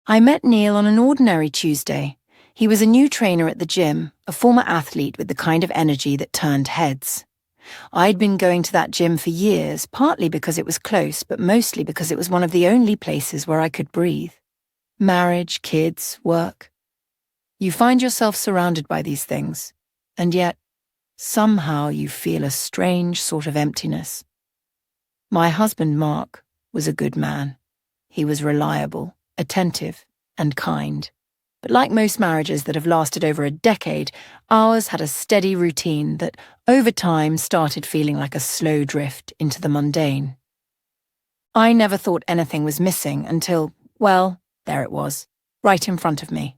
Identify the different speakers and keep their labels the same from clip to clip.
Speaker 1: I met Neil on an ordinary Tuesday. He was a new trainer at the gym, a former athlete with the kind of energy that turned heads. I'd been going to that gym for years, partly because it was close, but mostly because it was one of the only places where I could breathe. Marriage, kids, work. You find yourself surrounded by these things, and yet, somehow you feel a strange sort of emptiness. My husband, Mark, was a good man. He was reliable, attentive, and kind. But like most marriages that have lasted over a decade, ours had a steady routine that, over time, started feeling like a slow drift into the mundane. I never thought anything was missing until, well, there it was, right in front of me.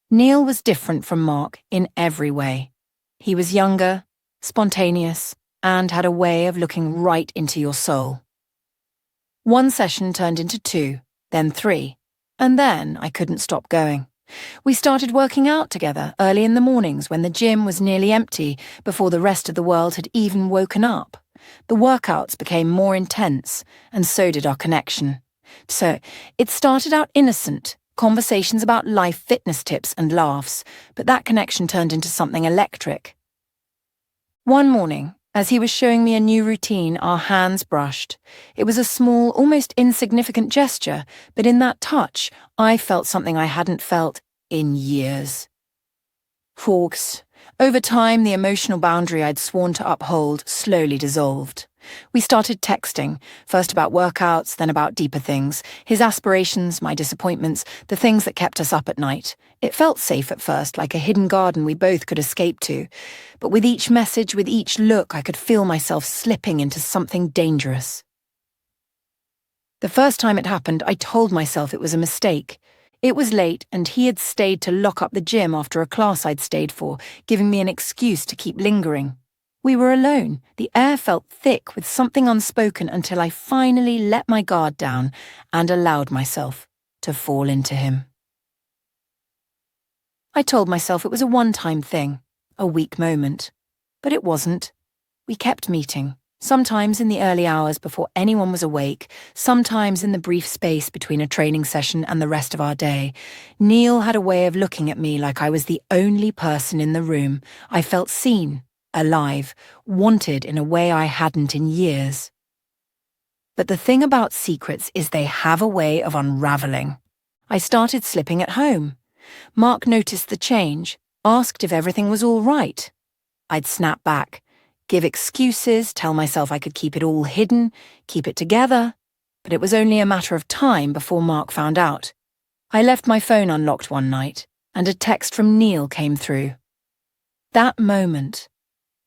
Speaker 1: Neil was different from Mark in every way. He was younger, spontaneous, and had a way of looking right into your soul. One session turned into 2, then 3, and then I couldn't stop going. We started working out together early in the mornings when the gym was nearly empty before the rest of the world had even woken up. The workouts became more intense, and so did our connection. So it started out innocent, conversations about life, fitness tips and laughs, but that connection turned into something electric. One morning, as he was showing me a new routine, our hands brushed. It was a small, almost insignificant gesture, but in that touch, I felt something I hadn't felt in years. Forks. Over time, the emotional boundary I'd sworn to uphold slowly dissolved. We started texting, first about workouts, then about deeper things, his aspirations, my disappointments, the things that kept us up at night. It felt safe at first, like a hidden garden we both could escape to. But with each message, with each look, I could feel myself slipping into something dangerous. The first time it happened, I told myself it was a mistake. It was late, and he had stayed to lock up the gym after a class I'd stayed for, giving me an excuse to keep lingering. We were alone. The air felt thick with something unspoken until I finally let my guard down and allowed myself to fall into him. I told myself it was a one-time thing, a weak moment. But it wasn't. We kept meeting, sometimes in the early hours before anyone was awake, sometimes in the brief space between a training session and the rest of our day. Neil had a way of looking at me like I was the only person in the room. I felt seen, alive, wanted in a way I hadn't in years. But the thing about secrets is they have a way of unraveling. I started slipping at home. Mark noticed the change, asked if everything was all right. I'd snap back, give excuses, tell myself I could keep it all hidden, keep it together. But it was only a matter of time before Mark found out. I left my phone unlocked one night, and a text from Neil came through. That moment,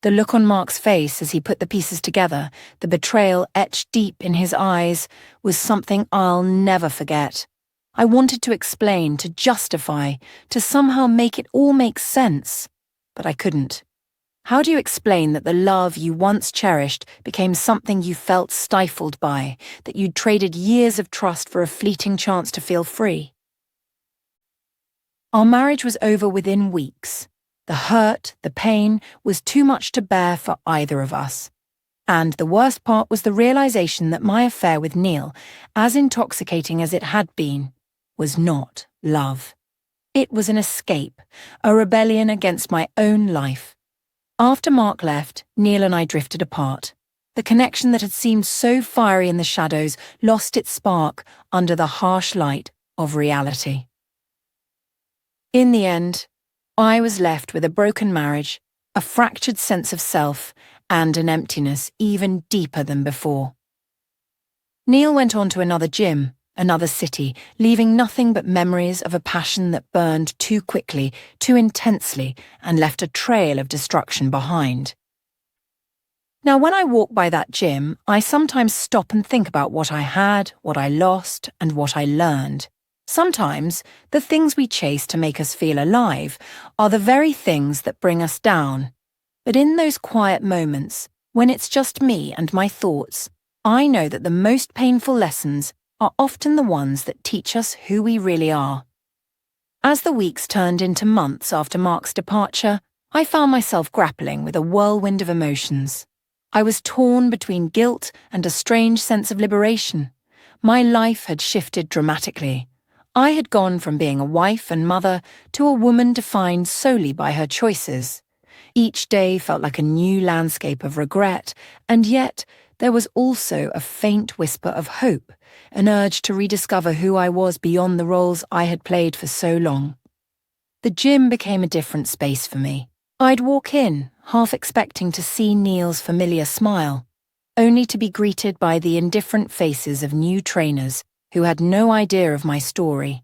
Speaker 1: the look on Mark's face as he put the pieces together, the betrayal etched deep in his eyes, was something I'll never forget. I wanted to explain, to justify, to somehow make it all make sense, but I couldn't. How do you explain that the love you once cherished became something you felt stifled by, that you'd traded years of trust for a fleeting chance to feel free? Our marriage was over within weeks. The hurt, the pain, was too much to bear for either of us. And the worst part was the realization that my affair with Neil, as intoxicating as it had been, was not love. It was an escape, a rebellion against my own life. After Mark left, Neil and I drifted apart. The connection that had seemed so fiery in the shadows lost its spark under the harsh light of reality. In the end, I was left with a broken marriage, a fractured sense of self, and an emptiness even deeper than before. Neil went on to another gym, another city, leaving nothing but memories of a passion that burned too quickly, too intensely, and left a trail of destruction behind. Now, when I walk by that gym, I sometimes stop and think about what I had, what I lost, and what I learned. Sometimes, the things we chase to make us feel alive are the very things that bring us down. But in those quiet moments, when it's just me and my thoughts, I know that the most painful lessons are often the ones that teach us who we really are. As the weeks turned into months after Mark's departure, I found myself grappling with a whirlwind of emotions. I was torn between guilt and a strange sense of liberation. My life had shifted dramatically. I had gone from being a wife and mother to a woman defined solely by her choices. Each day felt like a new landscape of regret, and yet there was also a faint whisper of hope, an urge to rediscover who I was beyond the roles I had played for so long. The gym became a different space for me. I'd walk in, half expecting to see Neil's familiar smile, only to be greeted by the indifferent faces of new trainers who had no idea of my story.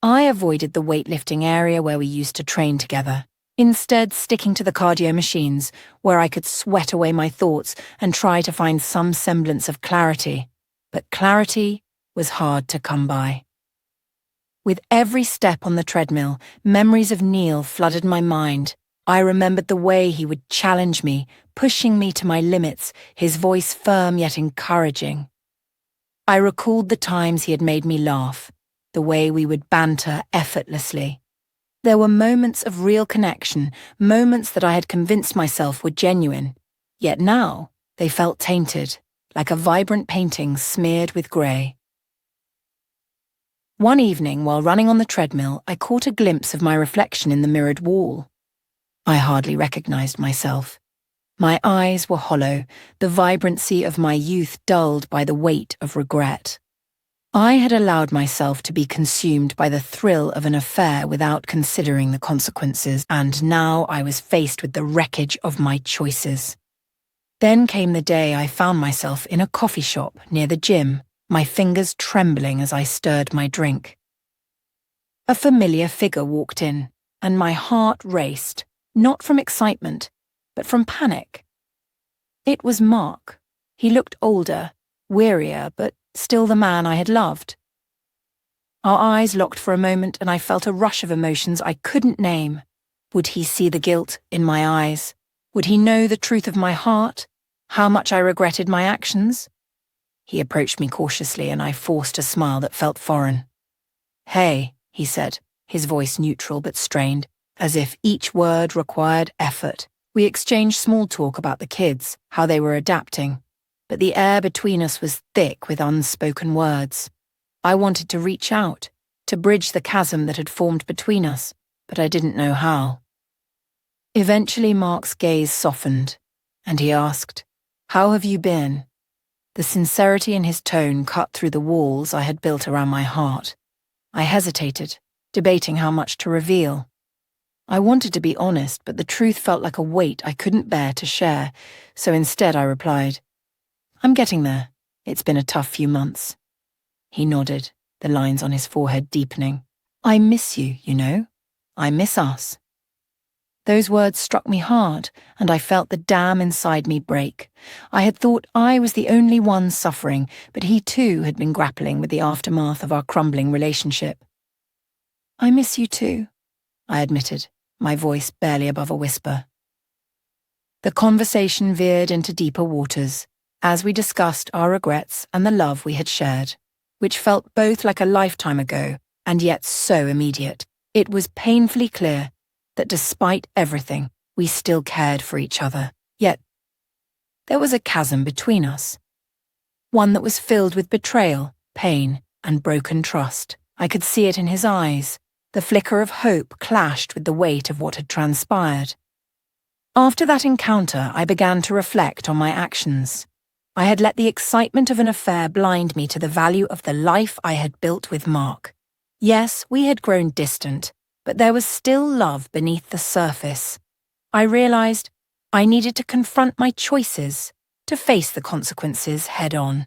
Speaker 1: I avoided the weightlifting area where we used to train together, instead sticking to the cardio machines where I could sweat away my thoughts and try to find some semblance of clarity. But clarity was hard to come by. With every step on the treadmill, memories of Neil flooded my mind. I remembered the way he would challenge me, pushing me to my limits, his voice firm yet encouraging. I recalled the times he had made me laugh, the way we would banter effortlessly. There were moments of real connection, moments that I had convinced myself were genuine. Yet now, they felt tainted, like a vibrant painting smeared with grey. One evening, while running on the treadmill, I caught a glimpse of my reflection in the mirrored wall. I hardly recognised myself. My eyes were hollow, the vibrancy of my youth dulled by the weight of regret. I had allowed myself to be consumed by the thrill of an affair without considering the consequences, and now I was faced with the wreckage of my choices. Then came the day I found myself in a coffee shop near the gym, my fingers trembling as I stirred my drink. A familiar figure walked in, and my heart raced, not from excitement, but from panic. It was Mark. He looked older, wearier, but still the man I had loved. Our eyes locked for a moment, and I felt a rush of emotions I couldn't name. Would he see the guilt in my eyes? Would he know the truth of my heart? How much I regretted my actions? He approached me cautiously, and I forced a smile that felt foreign. "Hey," he said, his voice neutral but strained, as if each word required effort. We exchanged small talk about the kids, how they were adapting, but the air between us was thick with unspoken words. I wanted to reach out, to bridge the chasm that had formed between us, but I didn't know how. Eventually Mark's gaze softened, and he asked, "How have you been?" The sincerity in his tone cut through the walls I had built around my heart. I hesitated, debating how much to reveal. I wanted to be honest, but the truth felt like a weight I couldn't bear to share, so instead I replied, "I'm getting there. It's been a tough few months." He nodded, the lines on his forehead deepening. "I miss you, you know. I miss us." Those words struck me hard, and I felt the dam inside me break. I had thought I was the only one suffering, but he too had been grappling with the aftermath of our crumbling relationship. "I miss you too," I admitted, my voice barely above a whisper. The conversation veered into deeper waters, as we discussed our regrets and the love we had shared, which felt both like a lifetime ago and yet so immediate. It was painfully clear that despite everything, we still cared for each other. Yet, there was a chasm between us. One that was filled with betrayal, pain, and broken trust. I could see it in his eyes. The flicker of hope clashed with the weight of what had transpired. After that encounter, I began to reflect on my actions. I had let the excitement of an affair blind me to the value of the life I had built with Mark. Yes, we had grown distant, but there was still love beneath the surface. I realized I needed to confront my choices, to face the consequences head on.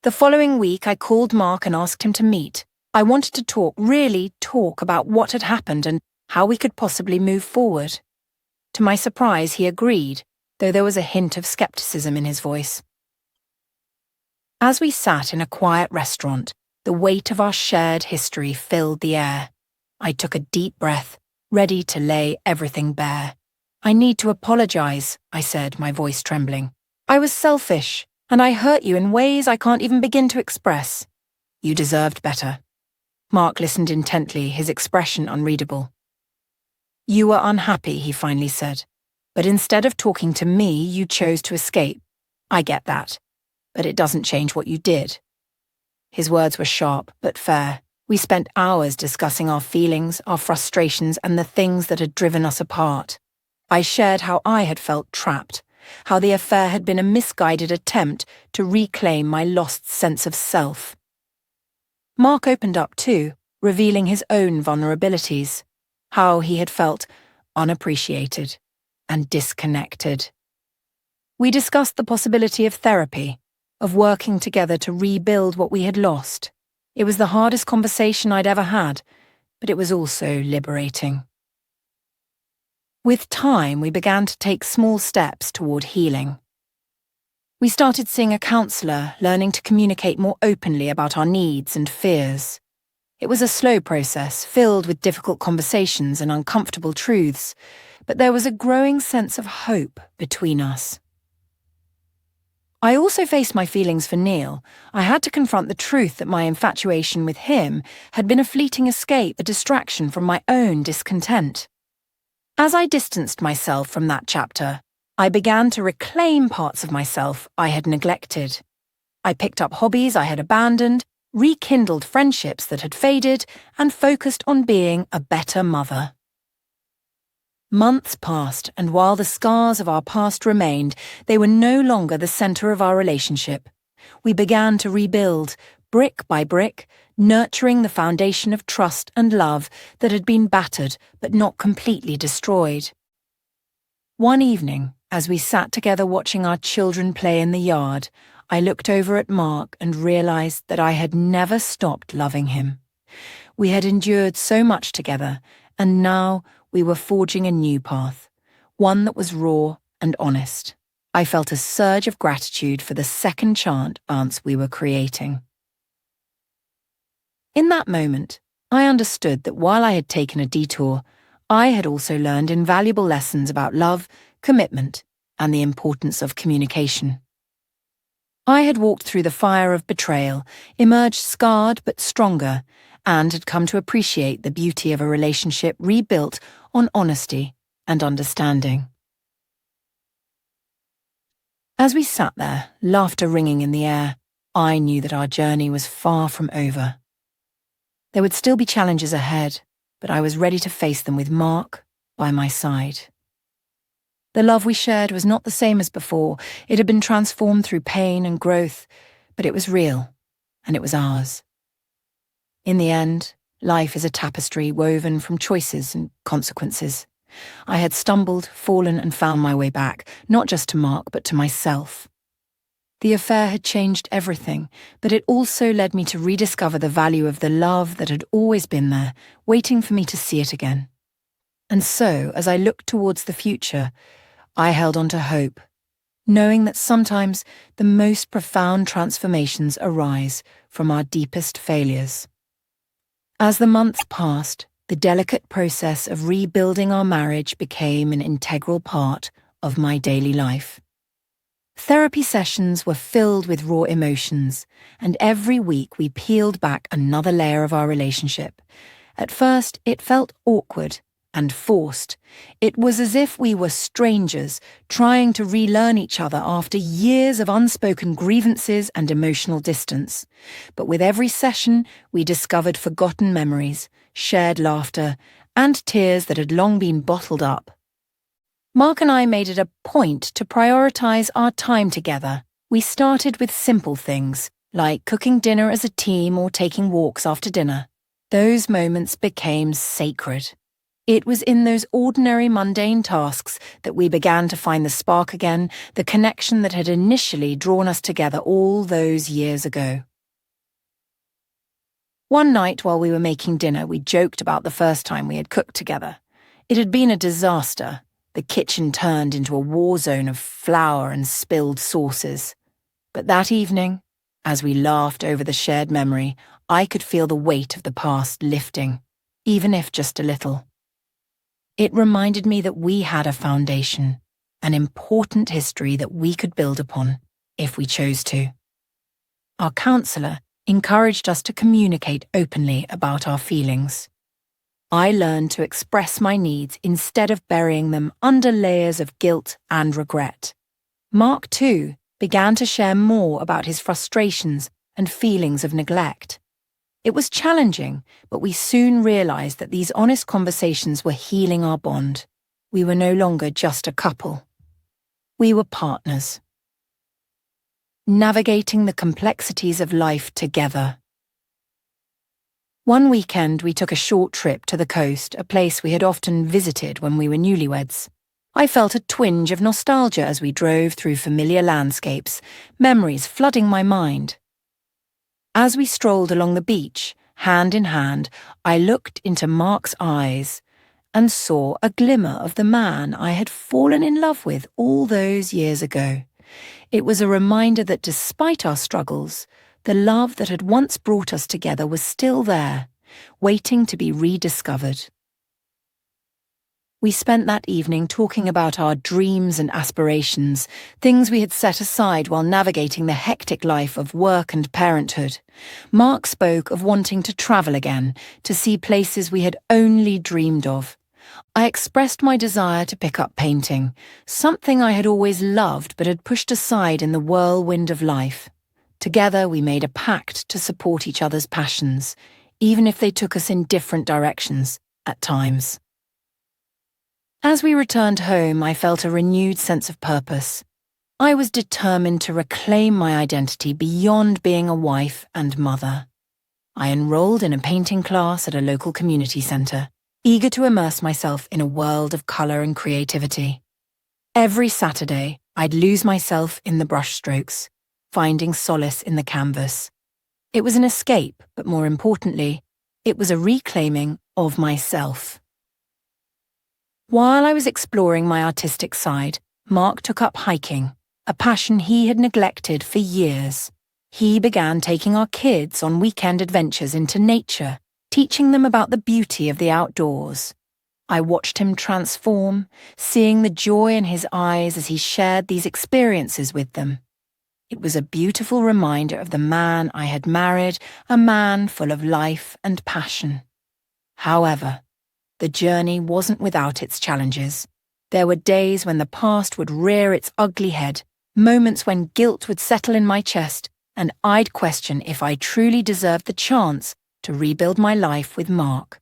Speaker 1: The following week, I called Mark and asked him to meet. I wanted to talk, really talk about what had happened and how we could possibly move forward. To my surprise, he agreed, though there was a hint of skepticism in his voice. As we sat in a quiet restaurant, the weight of our shared history filled the air. I took a deep breath, ready to lay everything bare. "I need to apologize," I said, my voice trembling. "I was selfish, and I hurt you in ways I can't even begin to express. You deserved better." Mark listened intently, his expression unreadable. "You were unhappy," he finally said. "But instead of talking to me, you chose to escape. I get that. but it doesn't change what you did." His words were sharp but fair. We spent hours discussing our feelings, our frustrations, and the things that had driven us apart. I shared how I had felt trapped, how the affair had been a misguided attempt to reclaim my lost sense of self. Mark opened up too, revealing his own vulnerabilities, how he had felt unappreciated and disconnected. We discussed the possibility of therapy, of working together to rebuild what we had lost. It was the hardest conversation I'd ever had, but it was also liberating. With time, we began to take small steps toward healing. We started seeing a counsellor, learning to communicate more openly about our needs and fears. It was a slow process, filled with difficult conversations and uncomfortable truths, but there was a growing sense of hope between us. I also faced my feelings for Neil. I had to confront the truth that my infatuation with him had been a fleeting escape, a distraction from my own discontent. As I distanced myself from that chapter, I began to reclaim parts of myself I had neglected. I picked up hobbies I had abandoned, rekindled friendships that had faded, and focused on being a better mother. Months passed, and while the scars of our past remained, they were no longer the centre of our relationship. We began to rebuild, brick by brick, nurturing the foundation of trust and love that had been battered but not completely destroyed. One evening, as we sat together watching our children play in the yard, I looked over at Mark and realised that I had never stopped loving him. We had endured so much together, and now we were forging a new path, one that was raw and honest. I felt a surge of gratitude for the second chance we were creating. In that moment, I understood that while I had taken a detour, I had also learned invaluable lessons about love, commitment, and the importance of communication. I had walked through the fire of betrayal, emerged scarred but stronger, and had come to appreciate the beauty of a relationship rebuilt on honesty and understanding. As we sat there, laughter ringing in the air, I knew that our journey was far from over. There would still be challenges ahead, but I was ready to face them with Mark by my side. The love we shared was not the same as before. It had been transformed through pain and growth, but it was real, and it was ours. In the end, life is a tapestry woven from choices and consequences. I had stumbled, fallen, and found my way back, not just to Mark, but to myself. The affair had changed everything, but it also led me to rediscover the value of the love that had always been there, waiting for me to see it again. And so, as I looked towards the future, I held on to hope, knowing that sometimes the most profound transformations arise from our deepest failures. As the months passed, the delicate process of rebuilding our marriage became an integral part of my daily life. Therapy sessions were filled with raw emotions, and every week we peeled back another layer of our relationship. At first, it felt awkward and forced. It was as if we were strangers trying to relearn each other after years of unspoken grievances and emotional distance. But with every session, we discovered forgotten memories, shared laughter, and tears that had long been bottled up. Mark and I made it a point to prioritise our time together. We started with simple things, like cooking dinner as a team or taking walks after dinner. Those moments became sacred. It was in those ordinary mundane tasks that we began to find the spark again, the connection that had initially drawn us together all those years ago. One night while we were making dinner, we joked about the first time we had cooked together. It had been a disaster. The kitchen turned into a war zone of flour and spilled sauces. But that evening, as we laughed over the shared memory, I could feel the weight of the past lifting, even if just a little. It reminded me that we had a foundation, an important history that we could build upon, if we chose to. Our counsellor encouraged us to communicate openly about our feelings. I learned to express my needs instead of burying them under layers of guilt and regret. Mark, too, began to share more about his frustrations and feelings of neglect. It was challenging, but we soon realized that these honest conversations were healing our bond. We were no longer just a couple. We were partners. Navigating the complexities of life together. One weekend, we took a short trip to the coast, a place we had often visited when we were newlyweds. I felt a twinge of nostalgia as we drove through familiar landscapes, memories flooding my mind. As we strolled along the beach, hand in hand, I looked into Mark's eyes and saw a glimmer of the man I had fallen in love with all those years ago. It was a reminder that despite our struggles, the love that had once brought us together was still there, waiting to be rediscovered. We spent that evening talking about our dreams and aspirations, things we had set aside while navigating the hectic life of work and parenthood. Mark spoke of wanting to travel again, to see places we had only dreamed of. I expressed my desire to pick up painting, something I had always loved but had pushed aside in the whirlwind of life. Together we made a pact to support each other's passions, even if they took us in different directions at times. As we returned home, I felt a renewed sense of purpose. I was determined to reclaim my identity beyond being a wife and mother. I enrolled in a painting class at a local community centre, eager to immerse myself in a world of colour and creativity. Every Saturday, I'd lose myself in the brushstrokes, finding solace in the canvas. It was an escape, but more importantly, it was a reclaiming of myself. While I was exploring my artistic side, Mark took up hiking, a passion he had neglected for years. He began taking our kids on weekend adventures into nature, teaching them about the beauty of the outdoors. I watched him transform, seeing the joy in his eyes as he shared these experiences with them. It was a beautiful reminder of the man I had married, a man full of life and passion. However, the journey wasn't without its challenges. There were days when the past would rear its ugly head, moments when guilt would settle in my chest, and I'd question if I truly deserved the chance to rebuild my life with Mark.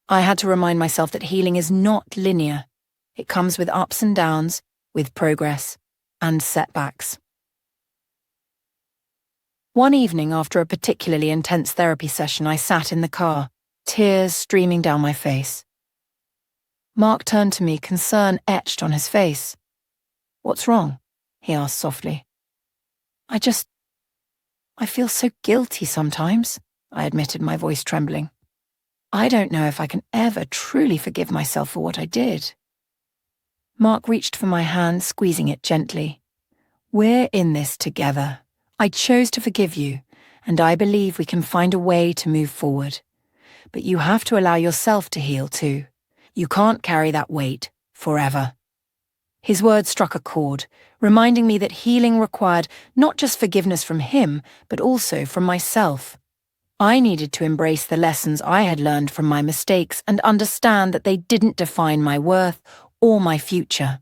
Speaker 1: I had to remind myself that healing is not linear. It comes with ups and downs, with progress, and setbacks. One evening after a particularly intense therapy session, I sat in the car, tears streaming down my face. Mark turned to me, concern etched on his face. "What's wrong?" he asked softly. I feel so guilty sometimes," I admitted, my voice trembling. "I don't know if I can ever truly forgive myself for what I did." Mark reached for my hand, squeezing it gently. "We're in this together. I chose to forgive you, and I believe we can find a way to move forward. But you have to allow yourself to heal too. You can't carry that weight forever." His words struck a chord, reminding me that healing required not just forgiveness from him, but also from myself. I needed to embrace the lessons I had learned from my mistakes and understand that they didn't define my worth or my future.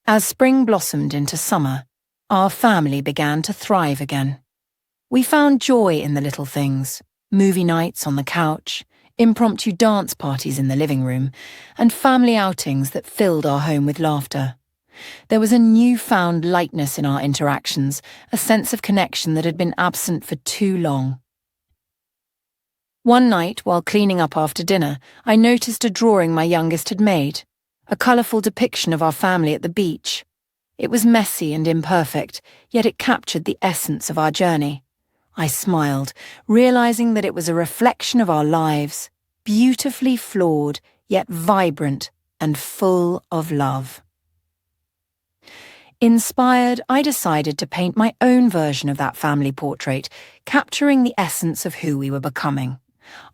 Speaker 1: As spring blossomed into summer, our family began to thrive again. We found joy in the little things: movie nights on the couch, impromptu dance parties in the living room, and family outings that filled our home with laughter. There was a newfound lightness in our interactions, a sense of connection that had been absent for too long. One night, while cleaning up after dinner, I noticed a drawing my youngest had made, a colourful depiction of our family at the beach. It was messy and imperfect, yet it captured the essence of our journey. I smiled, realizing that it was a reflection of our lives, beautifully flawed, yet vibrant and full of love. Inspired, I decided to paint my own version of that family portrait, capturing the essence of who we were becoming.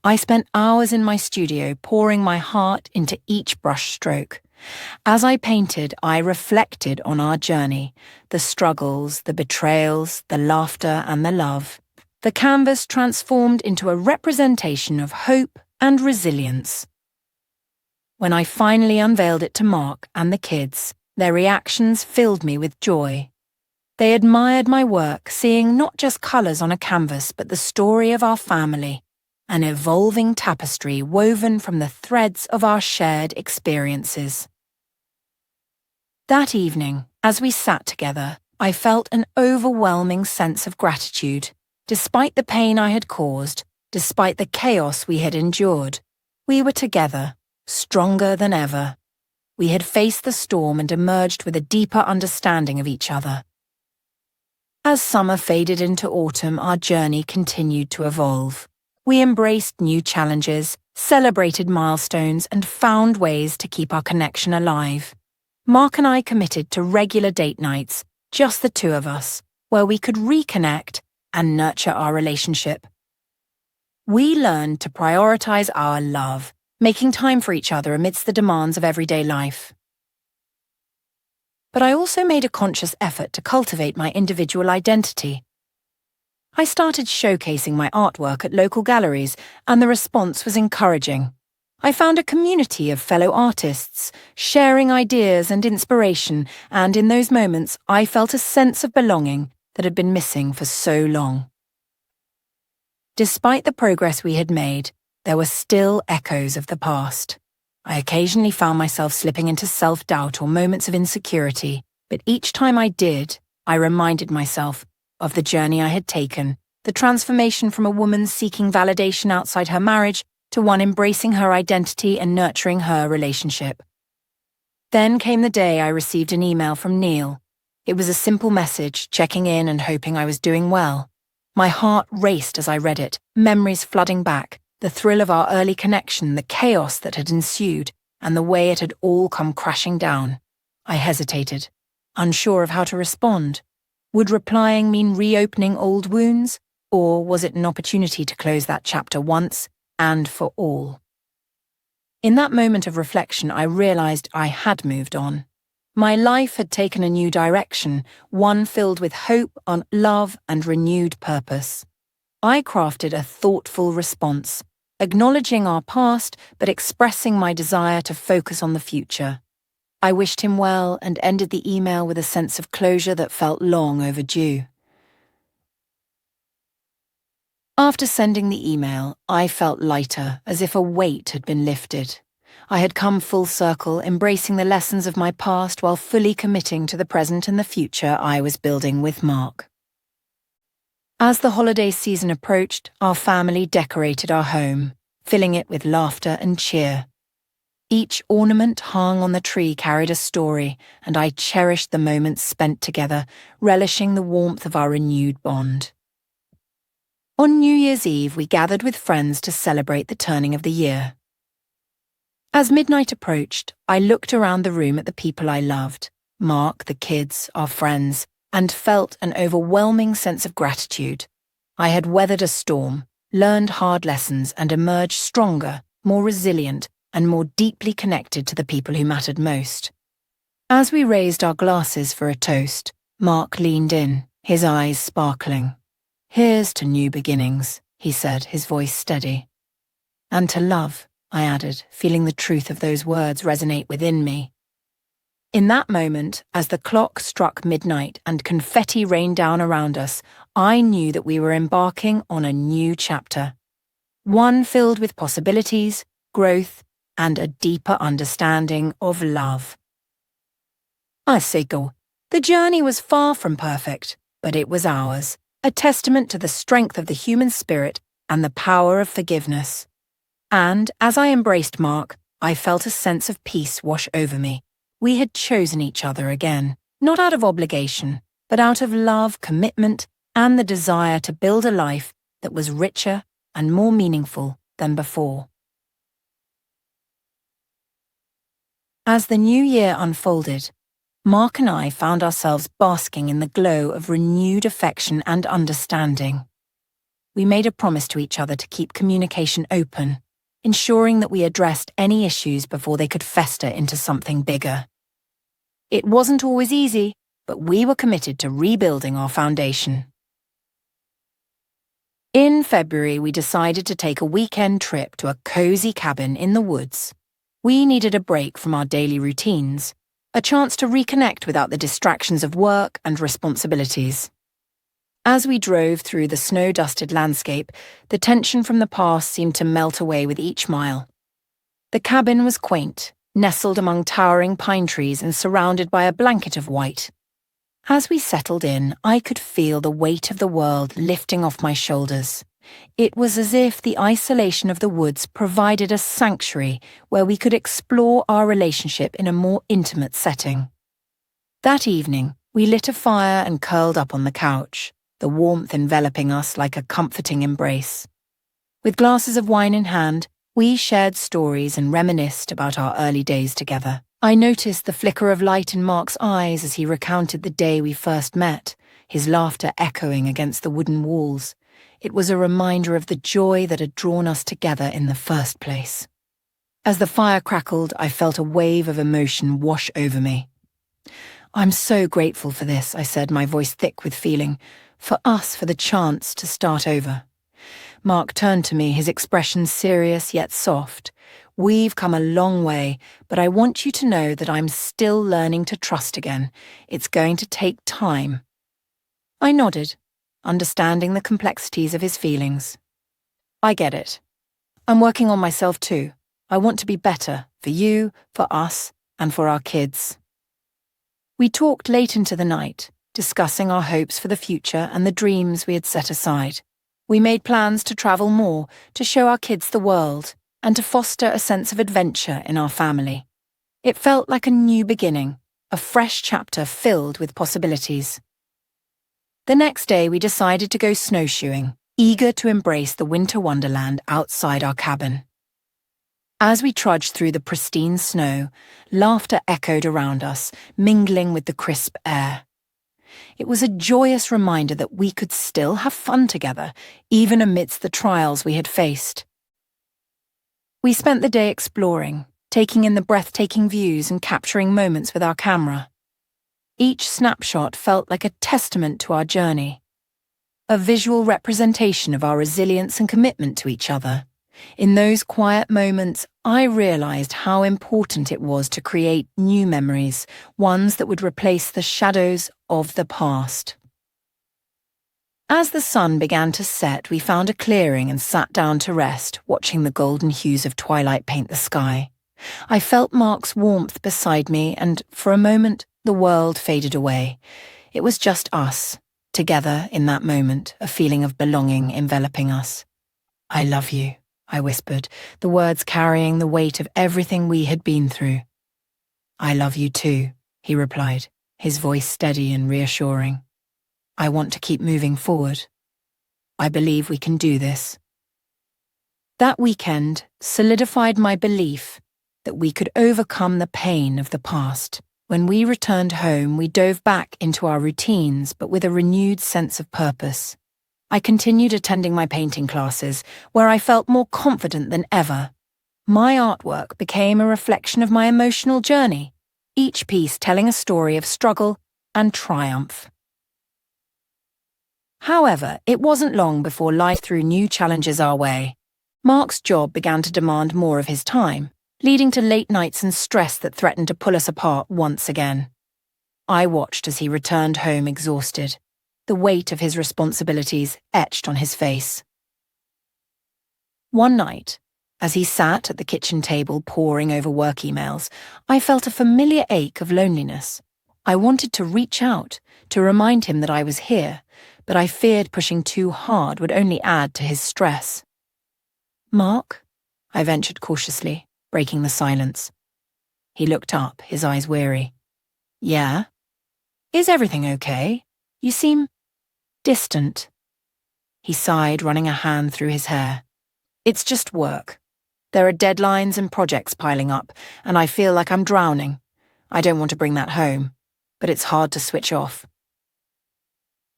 Speaker 1: I spent hours in my studio, pouring my heart into each brush stroke. As I painted, I reflected on our journey, the struggles, the betrayals, the laughter and the love. The canvas transformed into a representation of hope and resilience. When I finally unveiled it to Mark and the kids, Their reactions filled me with joy. They admired my work, seeing not just colours on a canvas but the story of our family, an evolving tapestry woven from the threads of our shared experiences. That evening, as we sat together, I felt an overwhelming sense of gratitude. Despite the pain I had caused, despite the chaos we had endured, we were together, stronger than ever. We had faced the storm and emerged with a deeper understanding of each other. As summer faded into autumn, our journey continued to evolve. We embraced new challenges, celebrated milestones, and found ways to keep our connection alive. Mark and I committed to regular date nights, just the two of us, where we could reconnect and nurture our relationship. We learned to prioritize our love, making time for each other amidst the demands of everyday life. But I also made a conscious effort to cultivate my individual identity. I started showcasing my artwork at local galleries, and the response was encouraging. I found a community of fellow artists, sharing ideas and inspiration, and in those moments I felt a sense of belonging that had been missing for so long. Despite the progress we had made, there were still echoes of the past. I occasionally found myself slipping into self-doubt or moments of insecurity, but each time I did, I reminded myself of the journey I had taken, the transformation from a woman seeking validation outside her marriage to one embracing her identity and nurturing her relationship. Then came the day I received an email from Neil. It was a simple message, checking in and hoping I was doing well. My heart raced as I read it, memories flooding back, the thrill of our early connection, the chaos that had ensued, and the way it had all come crashing down. I hesitated, unsure of how to respond. Would replying mean reopening old wounds, or was it an opportunity to close that chapter once and for all? In that moment of reflection, I realized I had moved on. My life had taken a new direction, one filled with hope, on love, and renewed purpose. I crafted a thoughtful response, acknowledging our past but expressing my desire to focus on the future. I wished him well and ended the email with a sense of closure that felt long overdue. After sending the email, I felt lighter, as if a weight had been lifted. I had come full circle, embracing the lessons of my past while fully committing to the present and the future I was building with Mark. As the holiday season approached, our family decorated our home, filling it with laughter and cheer. Each ornament hung on the tree carried a story, and I cherished the moments spent together, relishing the warmth of our renewed bond. On New Year's Eve, we gathered with friends to celebrate the turning of the year. As midnight approached, I looked around the room at the people I loved, Mark, the kids, our friends, and felt an overwhelming sense of gratitude. I had weathered a storm, learned hard lessons, and emerged stronger, more resilient, and more deeply connected to the people who mattered most. As we raised our glasses for a toast, Mark leaned in, his eyes sparkling. "Here's to new beginnings," he said, his voice steady. "And to love," I added, feeling the truth of those words resonate within me. In that moment, as the clock struck midnight and confetti rained down around us, I knew that we were embarking on a new chapter. One filled with possibilities, growth, and a deeper understanding of love. I say go. The journey was far from perfect, but it was ours, a testament to the strength of the human spirit and the power of forgiveness. And as I embraced Mark, I felt a sense of peace wash over me. We had chosen each other again, not out of obligation, but out of love, commitment, and the desire to build a life that was richer and more meaningful than before. As the new year unfolded, Mark and I found ourselves basking in the glow of renewed affection and understanding. We made a promise to each other to keep communication open, ensuring that we addressed any issues before they could fester into something bigger. It wasn't always easy, but we were committed to rebuilding our foundation. In February, we decided to take a weekend trip to a cozy cabin in the woods. We needed a break from our daily routines, a chance to reconnect without the distractions of work and responsibilities. As we drove through the snow-dusted landscape, the tension from the past seemed to melt away with each mile. The cabin was quaint, nestled among towering pine trees and surrounded by a blanket of white. As we settled in, I could feel the weight of the world lifting off my shoulders. It was as if the isolation of the woods provided a sanctuary where we could explore our relationship in a more intimate setting. That evening, we lit a fire and curled up on the couch, the warmth enveloping us like a comforting embrace. With glasses of wine in hand, we shared stories and reminisced about our early days together. I noticed the flicker of light in Mark's eyes as he recounted the day we first met, his laughter echoing against the wooden walls. It was a reminder of the joy that had drawn us together in the first place. As the fire crackled, I felt a wave of emotion wash over me. "I'm so grateful for this," I said, my voice thick with feeling. "For us, for the chance to start over." Mark turned to me, his expression serious yet soft. "We've come a long way, but I want you to know that I'm still learning to trust again. It's going to take time." I nodded, understanding the complexities of his feelings. "I get it. I'm working on myself too. I want to be better, for you, for us, and for our kids." We talked late into the night, discussing our hopes for the future and the dreams we had set aside. We made plans to travel more, to show our kids the world, and to foster a sense of adventure in our family. It felt like a new beginning, a fresh chapter filled with possibilities. The next day we decided to go snowshoeing, eager to embrace the winter wonderland outside our cabin. As we trudged through the pristine snow, laughter echoed around us, mingling with the crisp air. It was a joyous reminder that we could still have fun together, even amidst the trials we had faced. We spent the day exploring, taking in the breathtaking views and capturing moments with our camera. Each snapshot felt like a testament to our journey, a visual representation of our resilience and commitment to each other. In those quiet moments, I realized how important it was to create new memories, ones that would replace the shadows of the past. As the sun began to set, we found a clearing and sat down to rest, watching the golden hues of twilight paint the sky. I felt Mark's warmth beside me, and for a moment, the world faded away. It was just us, together in that moment, a feeling of belonging enveloping us. "I love you," I whispered, the words carrying the weight of everything we had been through. "I love you too," he replied, his voice steady and reassuring. "I want to keep moving forward. I believe we can do this." That weekend solidified my belief that we could overcome the pain of the past. When we returned home, we dove back into our routines, but with a renewed sense of purpose. I continued attending my painting classes, where I felt more confident than ever. My artwork became a reflection of my emotional journey, each piece telling a story of struggle and triumph. However, it wasn't long before life threw new challenges our way. Mark's job began to demand more of his time, leading to late nights and stress that threatened to pull us apart once again. I watched as he returned home exhausted, the weight of his responsibilities etched on his face. One night, as he sat at the kitchen table poring over work emails, I felt a familiar ache of loneliness. I wanted to reach out, to remind him that I was here, but I feared pushing too hard would only add to his stress. "Mark?" I ventured cautiously, breaking the silence. He looked up, his eyes weary. "Yeah? Is everything okay? You seem distant." He sighed, running a hand through his hair. "It's just work. There are deadlines and projects piling up, and I feel like I'm drowning. I don't want to bring that home, but it's hard to switch off."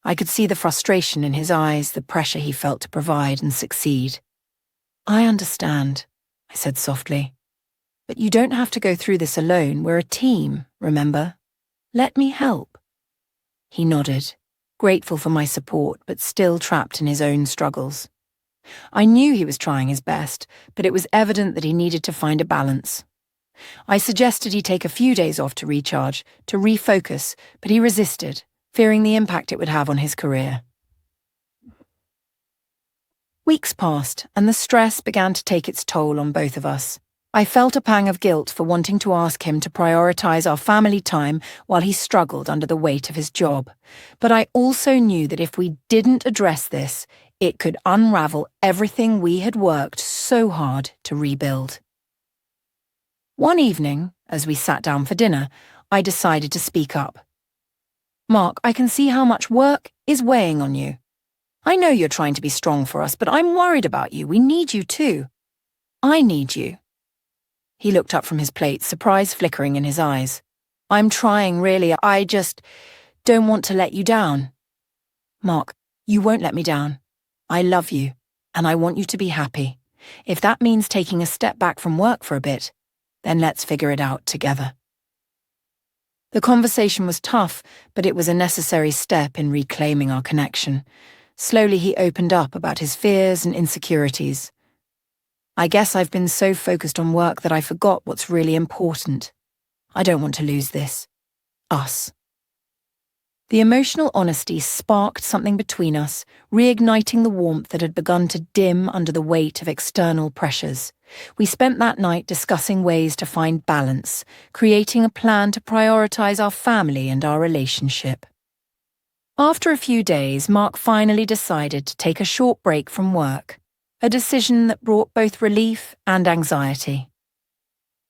Speaker 1: I could see the frustration in his eyes, the pressure he felt to provide and succeed. "I understand," I said softly. "But you don't have to go through this alone. We're a team, remember? Let me help." He nodded, grateful for my support, but still trapped in his own struggles. I knew he was trying his best, but it was evident that he needed to find a balance. I suggested he take a few days off to recharge, to refocus, but he resisted, fearing the impact it would have on his career. Weeks passed, and the stress began to take its toll on both of us. I felt a pang of guilt for wanting to ask him to prioritize our family time while he struggled under the weight of his job. But I also knew that if we didn't address this, it could unravel everything we had worked so hard to rebuild. One evening, as we sat down for dinner, I decided to speak up. "Mark, I can see how much work is weighing on you. I know you're trying to be strong for us, but I'm worried about you. We need you too. I need you." He looked up from his plate, surprise flickering in his eyes. "I'm trying, really. I just don't want to let you down." "Mark, you won't let me down. I love you, and I want you to be happy. If that means taking a step back from work for a bit, then let's figure it out together." The conversation was tough, but it was a necessary step in reclaiming our connection. Slowly he opened up about his fears and insecurities. "I guess I've been so focused on work that I forgot what's really important. I don't want to lose this. Us." The emotional honesty sparked something between us, reigniting the warmth that had begun to dim under the weight of external pressures. We spent that night discussing ways to find balance, creating a plan to prioritize our family and our relationship. After a few days, Mark finally decided to take a short break from work, a decision that brought both relief and anxiety.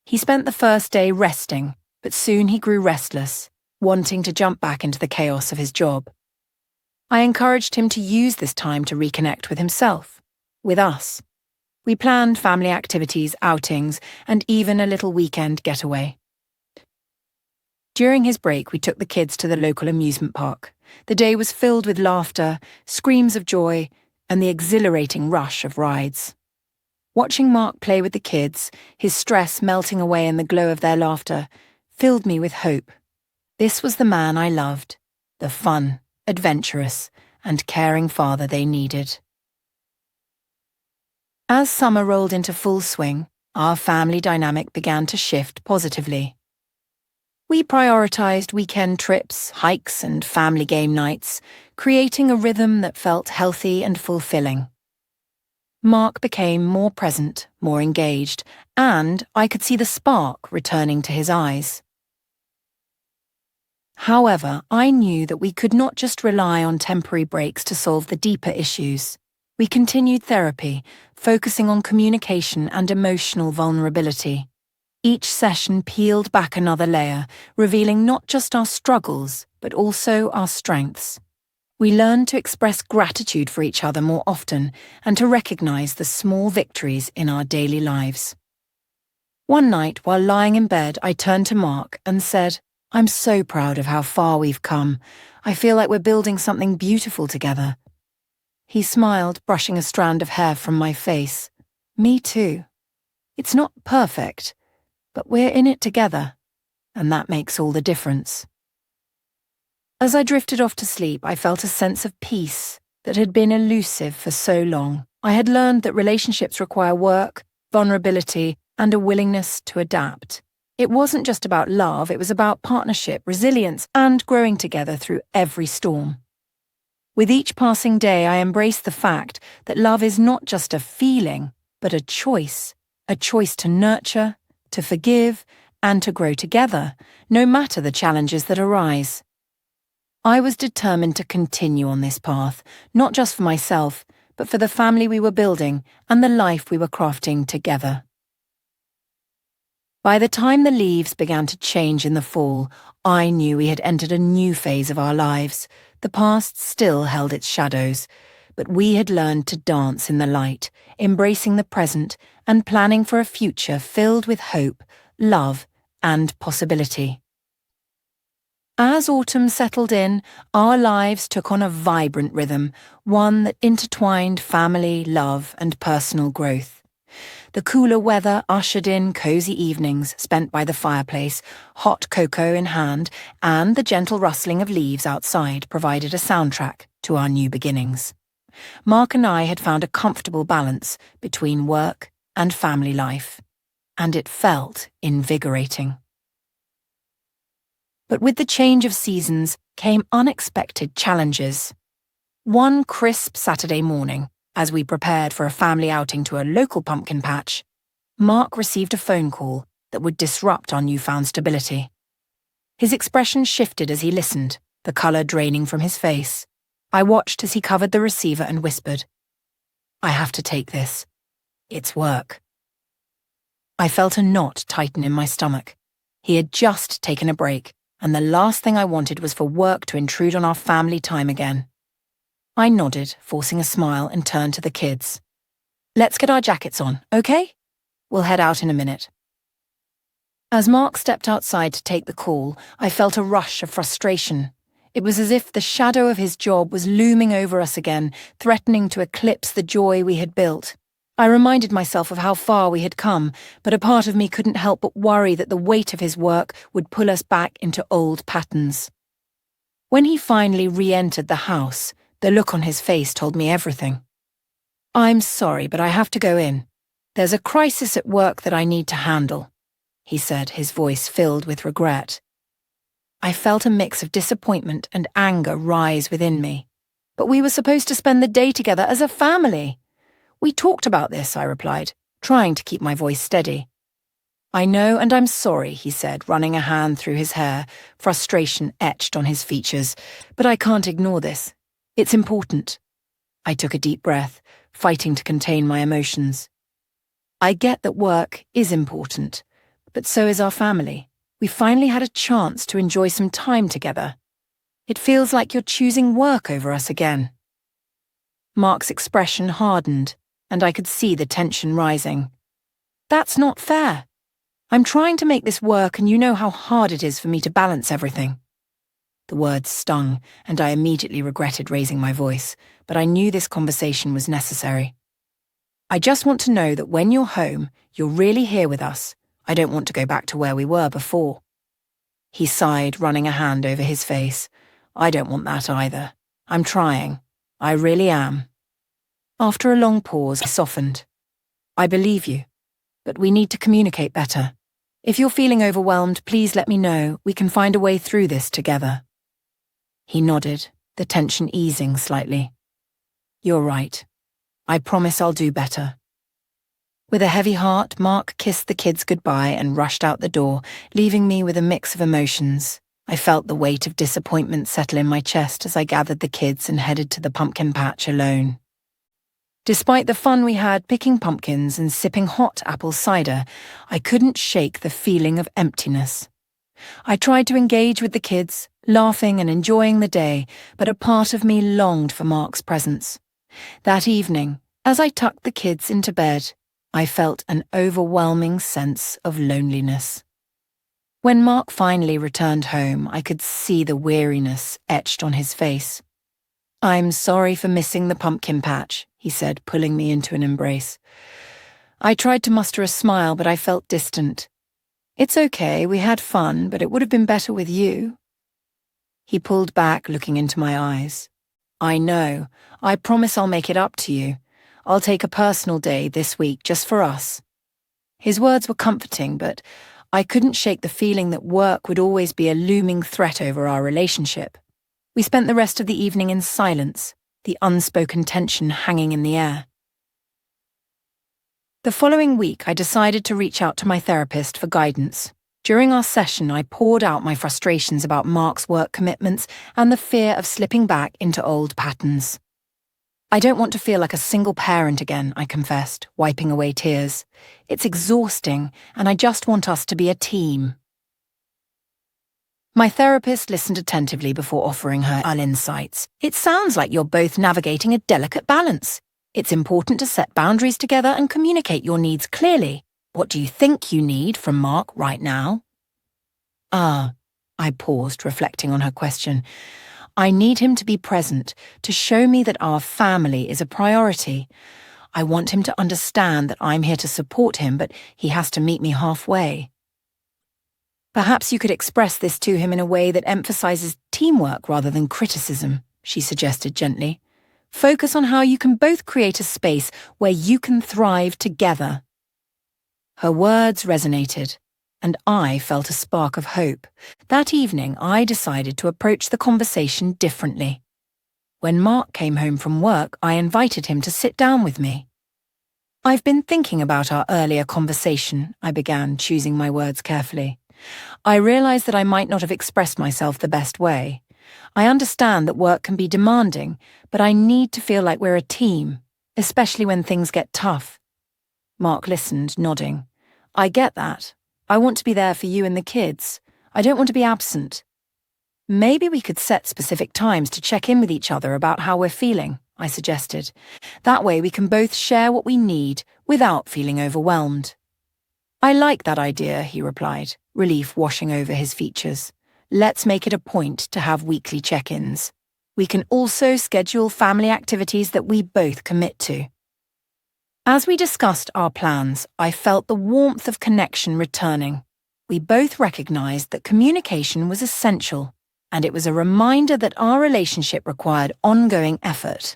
Speaker 1: He spent the first day resting, but soon he grew restless, wanting to jump back into the chaos of his job. I encouraged him to use this time to reconnect with himself, with us. We planned family activities, outings, and even a little weekend getaway. During his break, we took the kids to the local amusement park. The day was filled with laughter, screams of joy, and the exhilarating rush of rides. Watching Mark play with the kids, his stress melting away in the glow of their laughter, filled me with hope. This was the man I loved, the fun, adventurous, and caring father they needed. As summer rolled into full swing, our family dynamic began to shift positively. We prioritized weekend trips, hikes, and family game nights, creating a rhythm that felt healthy and fulfilling. Mark became more present, more engaged, and I could see the spark returning to his eyes. However, I knew that we could not just rely on temporary breaks to solve the deeper issues. We continued therapy, focusing on communication and emotional vulnerability. Each session peeled back another layer, revealing not just our struggles, but also our strengths. We learned to express gratitude for each other more often and to recognize the small victories in our daily lives. One night, while lying in bed, I turned to Mark and said, "I'm so proud of how far we've come. I feel like we're building something beautiful together." He smiled, brushing a strand of hair from my face. "Me too. It's not perfect, but we're in it together, and that makes all the difference." As I drifted off to sleep, I felt a sense of peace that had been elusive for so long. I had learned that relationships require work, vulnerability, and a willingness to adapt. It wasn't just about love, it was about partnership, resilience, and growing together through every storm. With each passing day, I embraced the fact that love is not just a feeling, but a choice to nurture, to forgive, and to grow together, no matter the challenges that arise. I was determined to continue on this path, not just for myself, but for the family we were building and the life we were crafting together. By the time the leaves began to change in the fall, I knew we had entered a new phase of our lives. The past still held its shadows, but we had learned to dance in the light, embracing the present and planning for a future filled with hope, love, and possibility. As autumn settled in, our lives took on a vibrant rhythm, one that intertwined family, love, and personal growth. The cooler weather ushered in cozy evenings spent by the fireplace, hot cocoa in hand, and the gentle rustling of leaves outside provided a soundtrack to our new beginnings. Mark and I had found a comfortable balance between work and family life. and it felt invigorating. But with the change of seasons came unexpected challenges. One crisp Saturday morning, as we prepared for a family outing to a local pumpkin patch, Mark received a phone call that would disrupt our newfound stability. His expression shifted as he listened, the colour draining from his face. I watched as he covered the receiver and whispered, "I have to take this. It's work." I felt a knot tighten in my stomach. He had just taken a break, and the last thing I wanted was for work to intrude on our family time again. I nodded, forcing a smile, and turned to the kids. "Let's get our jackets on, okay? We'll head out in a minute." As Mark stepped outside to take the call, I felt a rush of frustration. It was as if the shadow of his job was looming over us again, threatening to eclipse the joy we had built. I reminded myself of how far we had come, but a part of me couldn't help but worry that the weight of his work would pull us back into old patterns. When he finally re-entered the house, the look on his face told me everything. "I'm sorry, but I have to go in. There's a crisis at work that I need to handle," he said, his voice filled with regret. I felt a mix of disappointment and anger rise within me. But we were supposed to spend the day together as a family. "We talked about this," I replied, trying to keep my voice steady. "I know, and I'm sorry," he said, running a hand through his hair, frustration etched on his features. "But I can't ignore this. It's important." I took a deep breath, fighting to contain my emotions. "I get that work is important, but so is our family. We finally had a chance to enjoy some time together. It feels like you're choosing work over us again." Mark's expression hardened, and I could see the tension rising. "That's not fair. I'm trying to make this work, and you know how hard it is for me to balance everything." The words stung, and I immediately regretted raising my voice, but I knew this conversation was necessary. "I just want to know that when you're home, you're really here with us. I don't want to go back to where we were before." He sighed, running a hand over his face. "I don't want that either. I'm trying. I really am." After a long pause, I softened. "I believe you, but we need to communicate better. If you're feeling overwhelmed, please let me know. We can find a way through this together." He nodded, the tension easing slightly. "You're right. I promise I'll do better." With a heavy heart, Mark kissed the kids goodbye and rushed out the door, leaving me with a mix of emotions. I felt the weight of disappointment settle in my chest as I gathered the kids and headed to the pumpkin patch alone. Despite the fun we had picking pumpkins and sipping hot apple cider, I couldn't shake the feeling of emptiness. I tried to engage with the kids, laughing and enjoying the day, but a part of me longed for Mark's presence. That evening, as I tucked the kids into bed, I felt an overwhelming sense of loneliness. When Mark finally returned home, I could see the weariness etched on his face. "I'm sorry for missing the pumpkin patch," he said, pulling me into an embrace. I tried to muster a smile, but I felt distant. "It's okay, we had fun, but it would have been better with you." He pulled back, looking into my eyes. "I know. I promise I'll make it up to you. I'll take a personal day this week just for us." His words were comforting, but I couldn't shake the feeling that work would always be a looming threat over our relationship. We spent the rest of the evening in silence, the unspoken tension hanging in the air. The following week, I decided to reach out to my therapist for guidance. During our session, I poured out my frustrations about Mark's work commitments and the fear of slipping back into old patterns. "I don't want to feel like a single parent again," I confessed, wiping away tears. "It's exhausting, and I just want us to be a team." My therapist listened attentively before offering her insights. "It sounds like you're both navigating a delicate balance. It's important to set boundaries together and communicate your needs clearly. What do you think you need from Mark right now?" I paused, reflecting on her question. "I need him to be present, to show me that our family is a priority. I want him to understand that I'm here to support him, but he has to meet me halfway." "Perhaps you could express this to him in a way that emphasizes teamwork rather than criticism," she suggested gently. "Focus on how you can both create a space where you can thrive together." Her words resonated, and I felt a spark of hope. That evening, I decided to approach the conversation differently. When Mark came home from work, I invited him to sit down with me. "I've been thinking about our earlier conversation," I began, choosing my words carefully. "I realised that I might not have expressed myself the best way. I understand that work can be demanding, but I need to feel like we're a team, especially when things get tough." Mark listened, nodding. "I get that. I want to be there for you and the kids. I don't want to be absent." "Maybe we could set specific times to check in with each other about how we're feeling," I suggested. "That way we can both share what we need without feeling overwhelmed." "I like that idea," he replied, relief washing over his features. "Let's make it a point to have weekly check-ins. We can also schedule family activities that we both commit to." As we discussed our plans, I felt the warmth of connection returning. We both recognized that communication was essential, and it was a reminder that our relationship required ongoing effort.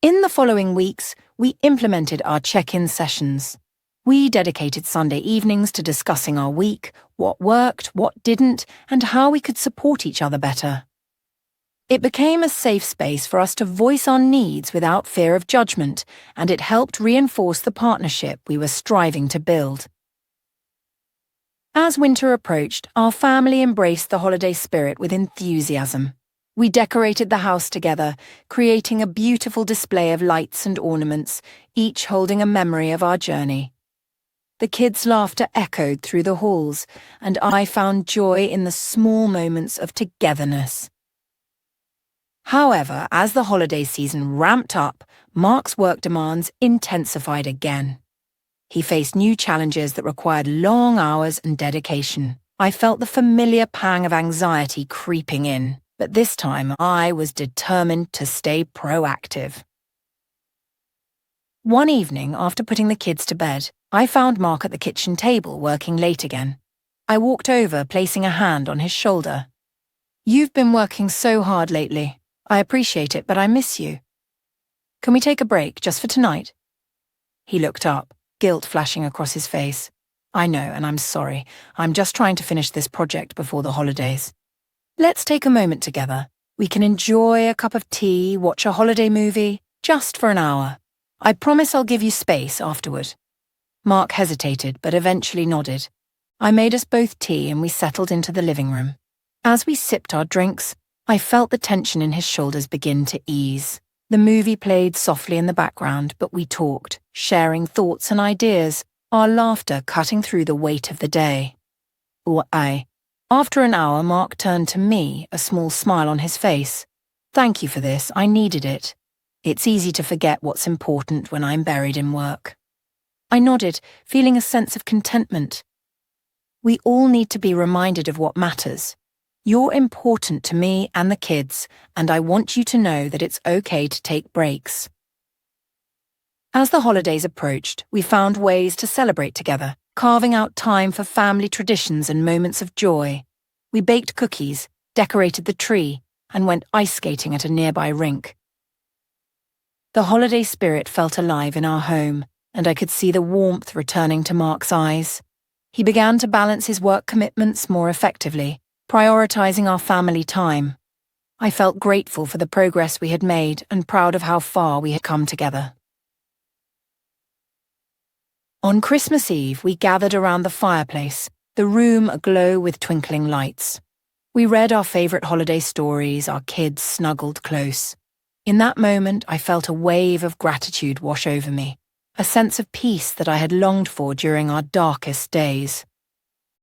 Speaker 1: In the following weeks, we implemented our check-in sessions. We dedicated Sunday evenings to discussing our week, what worked, what didn't, and how we could support each other better. It became a safe space for us to voice our needs without fear of judgment, and it helped reinforce the partnership we were striving to build. As winter approached, our family embraced the holiday spirit with enthusiasm. We decorated the house together, creating a beautiful display of lights and ornaments, each holding a memory of our journey. The kids' laughter echoed through the halls, and I found joy in the small moments of togetherness. However, as the holiday season ramped up, Mark's work demands intensified again. He faced new challenges that required long hours and dedication. I felt the familiar pang of anxiety creeping in, but this time I was determined to stay proactive. One evening, after putting the kids to bed, I found Mark at the kitchen table working late again. I walked over, placing a hand on his shoulder. "You've been working so hard lately. I appreciate it, but I miss you. Can we take a break, just for tonight?" He looked up, guilt flashing across his face. "I know, and I'm sorry. I'm just trying to finish this project before the holidays. Let's take a moment together. We can enjoy a cup of tea, watch a holiday movie, just for an hour. I promise I'll give you space afterward." Mark hesitated, but eventually nodded. I made us both tea and we settled into the living room. As we sipped our drinks, I felt the tension in his shoulders begin to ease. The movie played softly in the background, but we talked, sharing thoughts and ideas, our laughter cutting through the weight of the day. After an hour, Mark turned to me, a small smile on his face. "Thank you for this, I needed it. It's easy to forget what's important when I'm buried in work." I nodded, feeling a sense of contentment. We all need to be reminded of what matters. You're important to me and the kids, and I want you to know that it's okay to take breaks. As the holidays approached, we found ways to celebrate together, carving out time for family traditions and moments of joy. We baked cookies, decorated the tree, and went ice skating at a nearby rink. The holiday spirit felt alive in our home, and I could see the warmth returning to Mark's eyes. He began to balance his work commitments more effectively, prioritizing our family time. I felt grateful for the progress we had made and proud of how far we had come together. On Christmas Eve, we gathered around the fireplace, the room aglow with twinkling lights. We read our favorite holiday stories, our kids snuggled close. In that moment, I felt a wave of gratitude wash over me, a sense of peace that I had longed for during our darkest days.